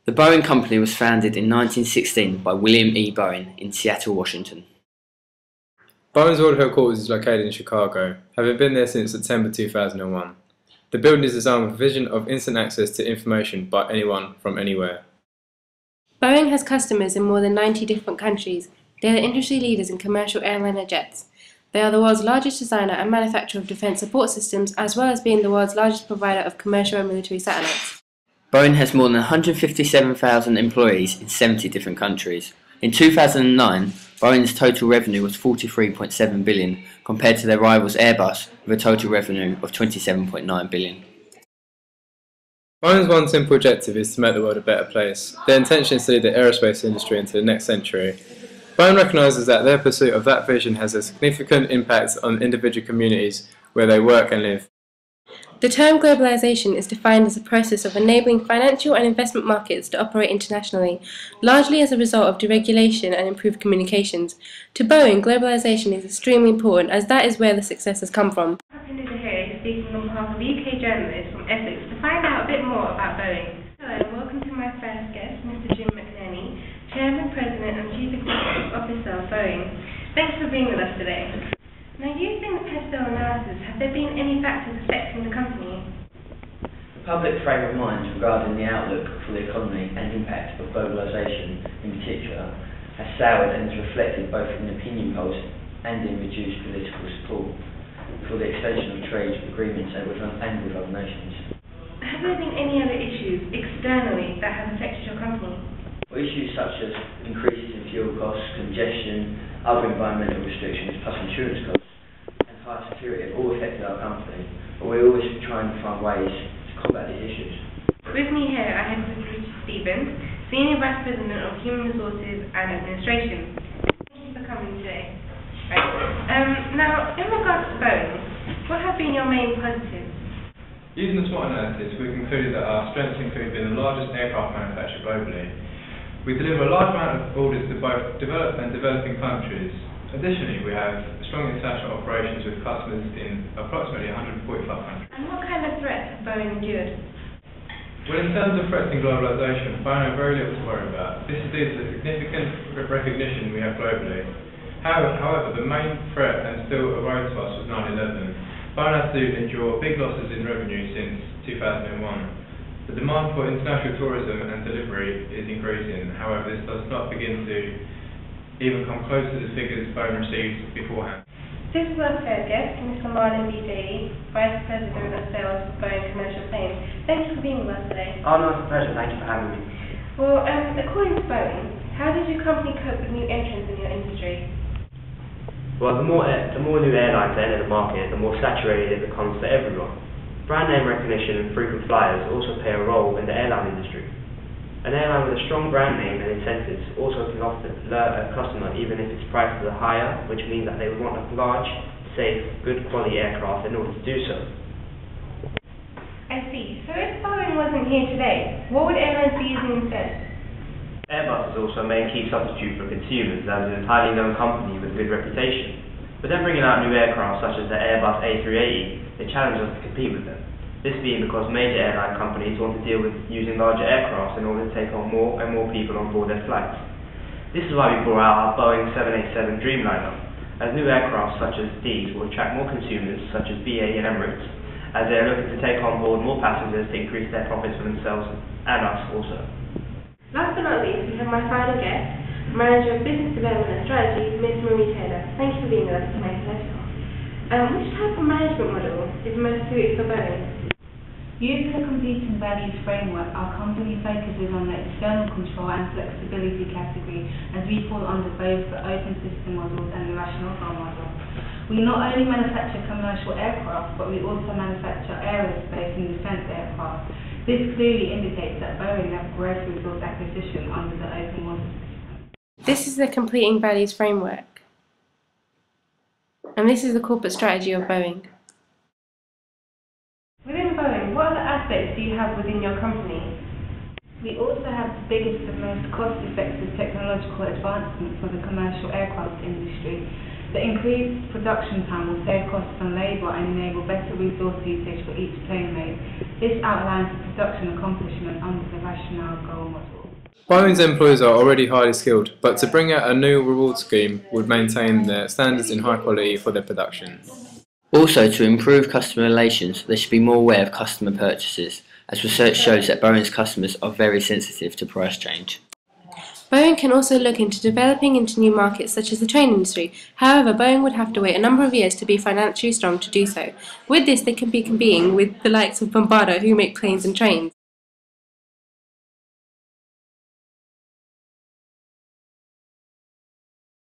The Boeing Company was founded in 1916 by William E. Boeing in Seattle, Washington. Boeing's world headquarters is located in Chicago, having been there since September 2001. The building is designed with a vision of instant access to information by anyone from anywhere. Boeing has customers in more than 90 different countries. They are the industry leaders in commercial airliner jets. They are the world's largest designer and manufacturer of defense support systems, as well as being the world's largest provider of commercial and military satellites. Boeing has more than 157,000 employees in 70 different countries. In 2009, Boeing's total revenue was $43.7 billion, compared to their rivals Airbus, with a total revenue of $27.9 billion. Boeing's one simple objective is to make the world a better place. Their intention is to lead the aerospace industry into the next century. Boeing recognises that their pursuit of that vision has a significant impact on individual communities where they work and live. The term globalization is defined as a process of enabling financial and investment markets to operate internationally, largely as a result of deregulation and improved communications. To Boeing, globalization is extremely important, as that is where the success has come from. Linda here, speaking on behalf of a UK journalist from Essex to find out a bit more about Boeing. Hello and welcome to my first guest, Mr. Jim McNerney, Chairman, President and Chief Executive Officer of Boeing. Thanks for being with us today. Now, using the Pestel analysis, have there been any factors affecting the company? The public frame of mind regarding the outlook for the economy and impact of globalisation in particular has soured and is reflected both in opinion polls and in reduced political support for the extension of trade agreements and with other nations. Have there been any other issues externally that have affected your company? Well, issues such as increases in fuel costs, congestion, other environmental restrictions, plus insurance costs, and high security have all affected our company, but we're always trying to find ways to combat these issues. With me here, I have Richard Stevens, Senior Vice President of Human Resources and Administration. Thank you for coming today. Now, in regards to Boeing, what have been your main positives? Using the SWOT analysis, we've concluded that our strengths include being the largest aircraft manufacturer globally. We deliver a large amount of orders to both developed and developing countries. Additionally, we have strong international operations with customers in approximately 145 countries. And what kind of threats have Boeing endured? Well, in terms of threats and globalisation, Boeing have very little to worry about. This is due to the significant recognition we have globally. However, the main threat and still a worry to us was 9/11. Boeing had to endure big losses in revenue since 2001. The demand for international tourism and delivery is increasing. However, this does not begin to even come close to the figures Boeing received beforehand. This is our third guest, Mr. Marlon B. Daly, Vice President of Sales for Boeing Commercial Planes. Thank you for being with us today. Oh no, it's a pleasure. Thank you for having me. Well, according to Boeing, how does your company cope with new entrants in your industry? Well, the more new airlines enter the market, the more saturated it becomes for everyone. Brand name recognition and frequent flyers also play a role in the airline industry. An airline with a strong brand name and incentives also can often lure a customer even if its prices are higher, which means that they would want a large, safe, good quality aircraft in order to do so. I see. So if Boeing wasn't here today, what would airlines be using instead? Airbus is also a main key substitute for consumers as an entirely known company with a good reputation. But then bringing out new aircraft such as the Airbus A380, they challenge us to compete with them. This being because major airline companies want to deal with using larger aircraft in order to take on more and more people on board their flights. This is why we brought out our Boeing 787 Dreamliner, as new aircraft such as these will attract more consumers such as BA and Emirates, as they are looking to take on board more passengers to increase their profits for themselves and us also. Last but not least, we have my final guest, Manager of Business Development and Strategy, Ms. Marie Taylor. Thank you for being with us tonight. Which type of management model is most suited for Boeing? Using the Competing Values Framework, our company focuses on the external control and flexibility category, as we fall under both the open system models and the rational flow model. We not only manufacture commercial aircraft, but we also manufacture aerospace and defence aircraft. This clearly indicates that Boeing have growth resource acquisition under the open model system. This is the Completing Values Framework, and this is the corporate strategy of Boeing. Within Boeing, what other aspects do you have within your company? We also have the biggest and most cost-effective technological advancement for the commercial aircraft industry. The increased production time will save costs on labour and enable better resource usage for each plane made. This outlines the production accomplishment under the rationale goal model. Boeing's employees are already highly skilled, but to bring out a new reward scheme would maintain their standards in high quality for their production. Also, to improve customer relations, they should be more aware of customer purchases, as research shows that Boeing's customers are very sensitive to price change. Boeing can also look into developing into new markets such as the train industry. However, Boeing would have to wait a number of years to be financially strong to do so. With this, they can be competing with the likes of Bombardier, who make planes and trains.